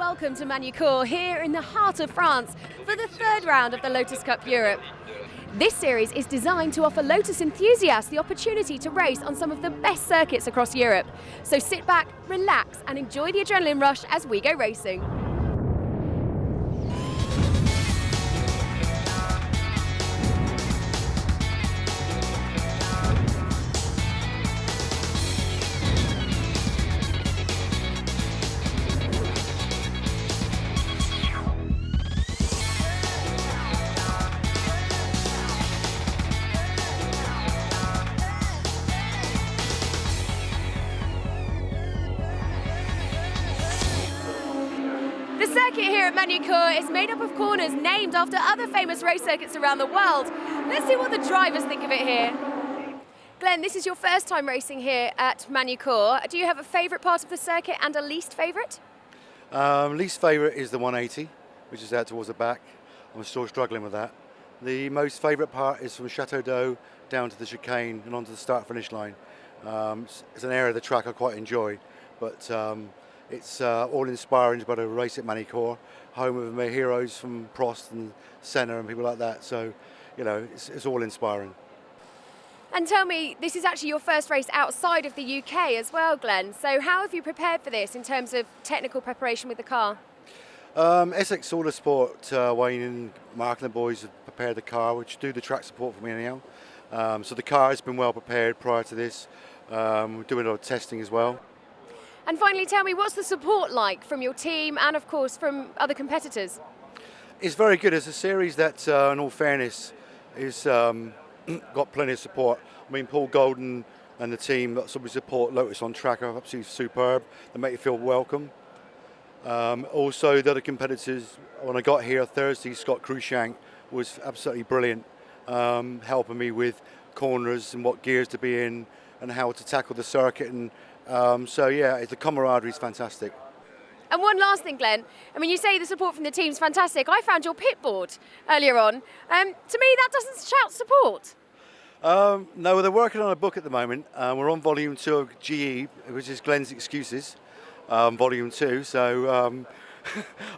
welcome to Magny Cours here in the heart of France for the third round of the Lotus Cup Europe. This series is designed to offer Lotus enthusiasts the opportunity to race on some of the best circuits across Europe. So sit back, relax and enjoy the adrenaline rush as we go racing. The circuit here at Magny Cours is made up of corners named after other famous race circuits around the world. Let's see what the drivers think of it here. Glenn, this is your first time racing here at Magny Cours. Do you have a favourite part of the circuit and a least favourite? Least favourite is the 180, which is out towards the back. I'm still struggling with that. The most favourite part is from Chateau d'Eau down to the chicane and onto the start-finish line. It's an area of the track I quite enjoy, but it's all inspiring to be able to race at Magny Cours, home of my heroes from Prost and Senna and people like that. So, you know, it's all inspiring. And tell me, this is actually your first race outside of the UK as well, Glenn. So how have you prepared for this in terms of technical preparation with the car? Essex Autosport, Wayne and Mark and the boys have prepared the car, which do the track support for me anyhow. So the car has been well prepared prior to this. We're doing a lot of testing as well. And finally, tell me, what's the support like from your team and, of course, from other competitors? It's very good. It's a series that, in all fairness, is got plenty of support. I mean, Paul Golden and the team that support Lotus on track are absolutely superb. They make you feel welcome. Also, the other competitors, when I got here Thursday, Scott Cruikshank was absolutely brilliant, helping me with corners and what gears to be in and how to tackle the circuit. And so yeah, the camaraderie is fantastic. And one last thing, Glenn. I mean, you say the support from the team's fantastic. I found your pit board earlier on. To me, that doesn't shout support. No, they're working on a book at the moment. We're on volume 2 of GE, which is Glenn's Excuses, volume 2. So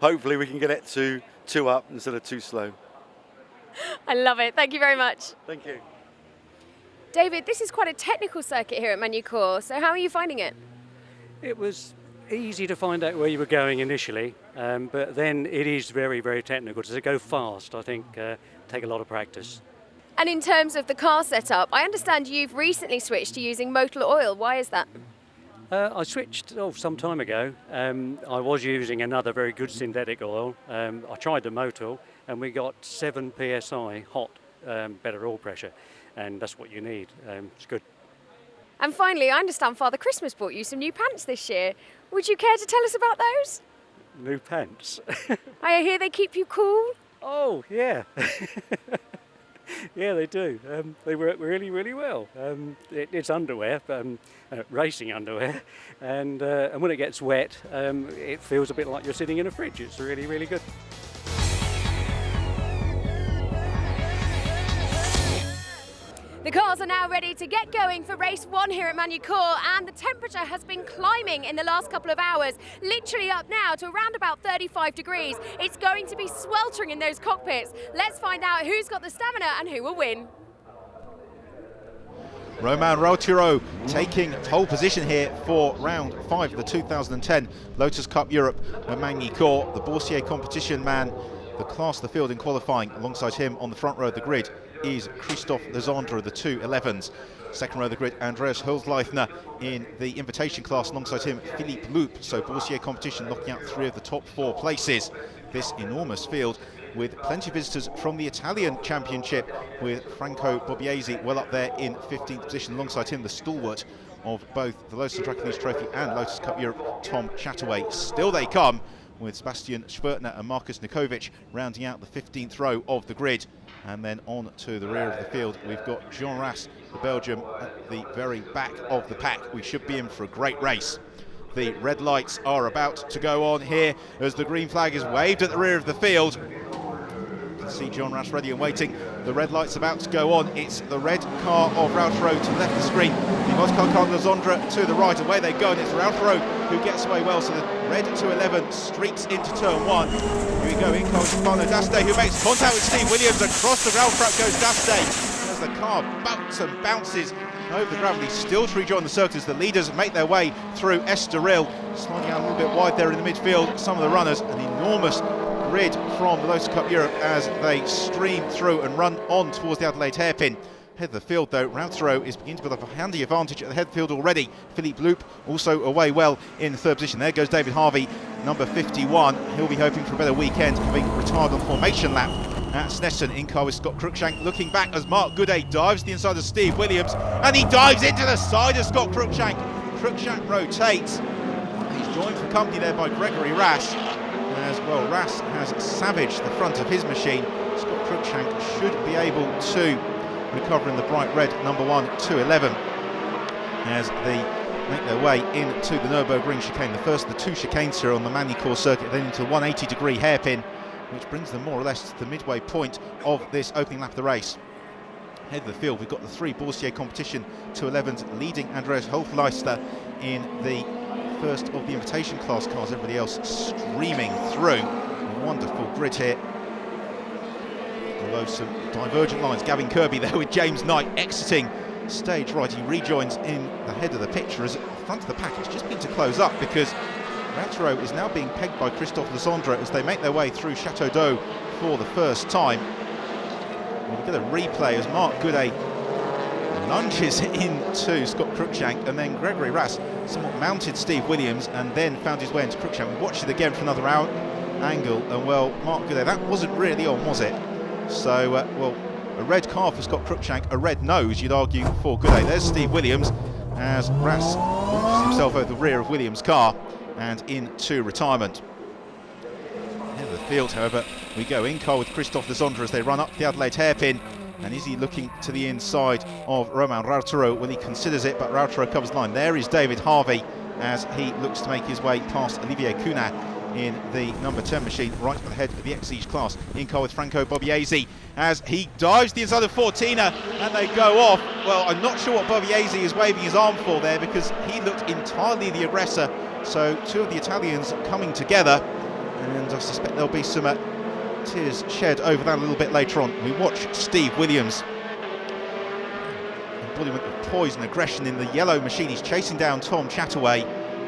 hopefully we can get it to 2 up instead of 2 slow. I love it. Thank you very much. Thank you. David, this is quite a technical circuit here at Magny Cours. So how are you finding it? It was easy to find out where you were going initially, but then it is very, very technical. To go fast, I think, take a lot of practice. And in terms of the car setup, I understand you've recently switched to using motor oil. Why is that? I switched some time ago. I was using another very good synthetic oil. I tried the motor and we got 7 psi hot, better oil pressure, and that's what you need. It's good. And finally, I understand Father Christmas bought you some new pants this year. Would you care to tell us about those? New pants? I hear they keep you cool. Oh, yeah. Yeah, they do. They work really, really well. It's underwear, racing underwear, and when it gets wet, it feels a bit like you're sitting in a fridge. It's really, really good. The cars are now ready to get going for race 1 here at Magny Cours, and the temperature has been climbing in the last couple of hours, literally up now to around about 35 degrees. It's going to be sweltering in those cockpits. Let's find out who's got the stamina and who will win. Romain Roltiro taking pole position here for round 5 of the 2010 Lotus Cup Europe at Magny Cours. The Boursier competition man, the class of the field in qualifying. Alongside him on the front row of the grid is Christophe Legendre of the 211s. Second row of the grid, Andreas Holzleithner in the invitation class. Alongside him, Philippe Loup. So Boursier competition locking out 3 of the top 4 places. This enormous field with plenty of visitors from the Italian Championship, with Franco Bobbiesi well up there in 15th position. Alongside him, the stalwart of both the Lotus Track News Trophy and Lotus Cup Europe, Tom Chataway. Still they come, with Sebastian Schwertner and Markus Nikovic rounding out the 15th row of the grid. And then on to the rear of the field, we've got Jean Ras, the Belgium, at the very back of the pack. We should be in for a great race. The red lights are about to go on here as the green flag is waved at the rear of the field. You can See John Rash ready and waiting. The red light's about to go on. It's the red car of Rautro to the left of the screen. The Moscow car Lazondra to the right. Away they go, and it's Rautro who gets away well. So the red 211 streaks into turn 1. Here we go, in comes Stefano Daste, who makes contact with Steve Williams. Across the rail track goes Daste as the car bumps and bounces over the gravel. He's still to rejoin the circuit as the leaders make their way through Estoril, sliding out a little bit wide there in the midfield. Some of the runners, an enormous grid from the Lotus Cup Europe as they stream through and run on towards the Adelaide hairpin. Head of the field though, Rautro is beginning to build up a handy advantage at the head of the field already. Philippe Loop also away well in third position. There goes David Harvey, number 51. He'll be hoping for a better weekend, having retired on formation lap at Snetterton. In car with Scott Cruikshank, looking back as Mark Gooday dives to the inside of Steve Williams, and he dives into the side of Scott Cruikshank. Cruikshank rotates. He's joined for company there by Gregory Rass. As well, Rass has savaged the front of his machine. Scott Cruikshank should be able to recover in the bright red number 1 211 as they make their way into the Nürburgring chicane, the first of the 2 chicanes here on the Magny Cours circuit, then into the 180-degree hairpin, which brings them more or less to the midway point of this opening lap of the race. Head of the field, we've got the 3 Boursier competition 211s leading Andreas Hofleister in the first of the invitation class cars, everybody else streaming through. A wonderful grid here, although some divergent lines. Gavin Kirby there with James Knight exiting stage right. He rejoins in the head of the picture as the front of the pack has just been to close up because Rautro is now being pegged by Christophe Lazondra as they make their way through Chateau d'Eau for the first time. We'll get a replay as Mark Gooday lunges into Scott Cruikshank, and then Gregory Rass somewhat mounted Steve Williams and then found his way into Cruikshank. We watched it again from another angle, and well, Mark Gooday, that wasn't really on, was it? So, well, a red car for Scott Cruikshank, a red nose, you'd argue, for Gooday. There's Steve Williams as Rass launches himself over the rear of Williams' car and into retirement. Head of the field, however, we go in car with Christophe Lazondra as they run up the Adelaide hairpin. And is he looking to the inside of Romain Rautro? Well, he considers it, but Rautro covers the line. There is David Harvey as he looks to make his way past Olivier Cunat in the number 10 machine, right at the head of the Exige class. In car with Franco Bobbiesi as he dives the inside of Fortina and they go off. Well, I'm not sure what Bobbiesi is waving his arm for there because he looked entirely the aggressor. So 2 of the Italians coming together, and I suspect there'll be some tears shed over that a little bit later on. We watch Steve Williams, embodiment of poise and aggression in the yellow machine. He's chasing down Tom Chataway.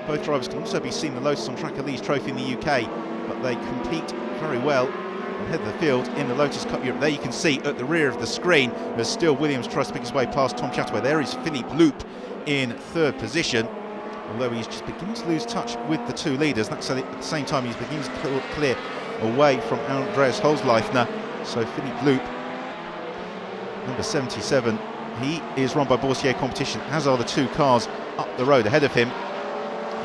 Both drivers can also be seen the Lotus on Track Elise Trophy in the UK, but they compete very well and head of the field in the Lotus Cup Europe. There you can see at the rear of the screen as still Williams tries to pick his way past Tom Chataway. There is Philippe Loop in third position, although he's just beginning to lose touch with the 2 leaders. That's at the same time he's beginning to clear away from Andreas Holzleithner. So Philippe Loop, number 77, he is run by Boursier competition, as are the 2 cars up the road ahead of him.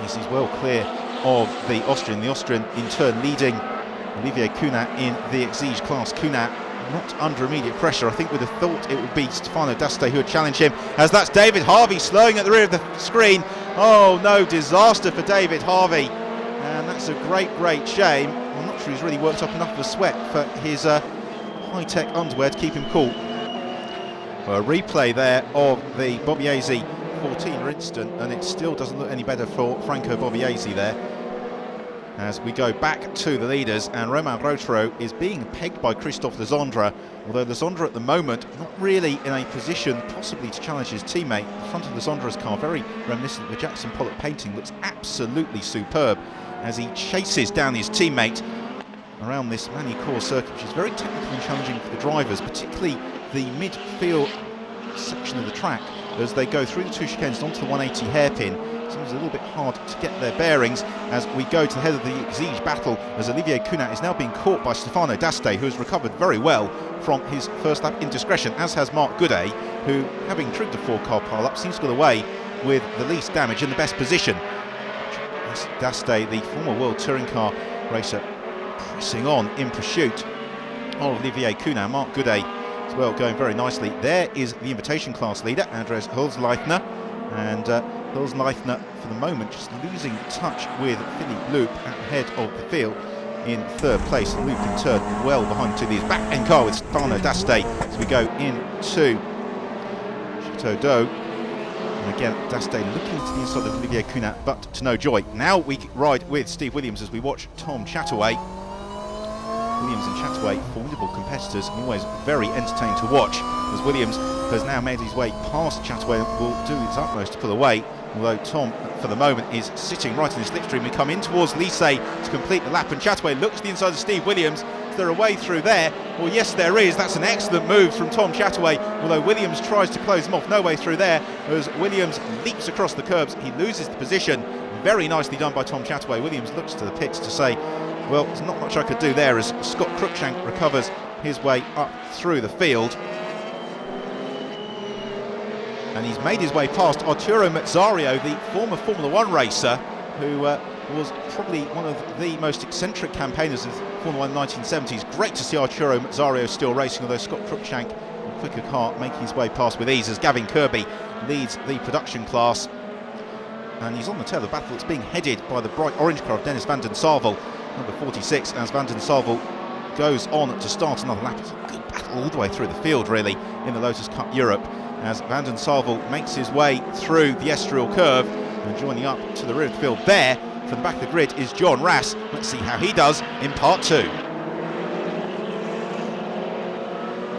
He's well clear of the Austrian. The Austrian in turn leading Olivier Cunat in the Exige class. Cunat not under immediate pressure. I think we'd have thought it would be Stefano Daste who would challenge him, as that's David Harvey slowing at the rear of the screen. Oh no, disaster for David Harvey, and that's a great shame. I'm not sure he's really worked up enough of a sweat for his high-tech underwear to keep him cool. Well, a replay there of the Bobbiesi 14 incident, and it still doesn't look any better for Franco Bobbiesi there. As we go back to the leaders, and Romain Rautro is being pegged by Christophe Lazondra, although Lazondra at the moment not really in a position possibly to challenge his teammate. The front of Lazondra's car, very reminiscent of the Jackson Pollock painting, looks absolutely superb as he chases down his teammate around this Magny Cours circuit, which is very technical and challenging for the drivers, particularly the midfield section of the track as they go through the 2 chicanes onto the 180 hairpin. Seems a little bit hard to get their bearings as we go to the head of the Exige battle, as Olivier Cunat is now being caught by Stefano Daste, who has recovered very well from his first lap indiscretion, as has Mark Gooday, who, having triggered a 4-car pile-up, seems to get away with the least damage in the best position. Daste, the former World Touring Car racer, pressing on in pursuit of Olivier Cunat. Mark Gooday as well going very nicely. There is the invitation class leader, Andreas Holzleithner, and Holzleithner for the moment just losing touch with Philippe Loop at the head of the field. in third place. Luke in turn well behind two leaders. Back end car with Stefano D'Aste as we go into Chateau d'Eau. And again, D'Aste looking to the inside of Olivier Cunat, but to no joy. Now we ride with Steve Williams as we watch Tom Chataway. Williams and Chataway, formidable competitors, and always very entertaining to watch, as Williams has now made his way past Chataway and will do his utmost to pull away, although Tom, for the moment, is sitting right in the slipstream. We come in towards Lysay to complete the lap, and Chataway looks to the inside of Steve Williams. Is there a way through there? Well, yes, there is. That's an excellent move from Tom Chataway, although Williams tries to close him off. No way through there, as Williams leaps across the curbs. He loses the position. Very nicely done by Tom Chataway. Williams looks to the pits to say, well, there's not much I could do there, as Scott Cruikshank recovers his way up through the field. And he's made his way past Arturo Mazzario, the former Formula 1 racer, who was probably one of the most eccentric campaigners of Formula 1 1970s. Great to see Arturo Mazzario still racing, although Scott Cruikshank, a quicker car, making his way past with ease as Gavin Kirby leads the production class. And he's on the tail of the battle. It's being headed by the bright orange car of Dennis van den Sarvel, number 46, as van den Sarvel goes on to start another lap. It's a good battle all the way through the field, really, in the Lotus Cup Europe, as van den Sarvel makes his way through the Estoril curve, and joining up to the rear of the field there from the back of the grid is John Rass. Let's see how he does in part two.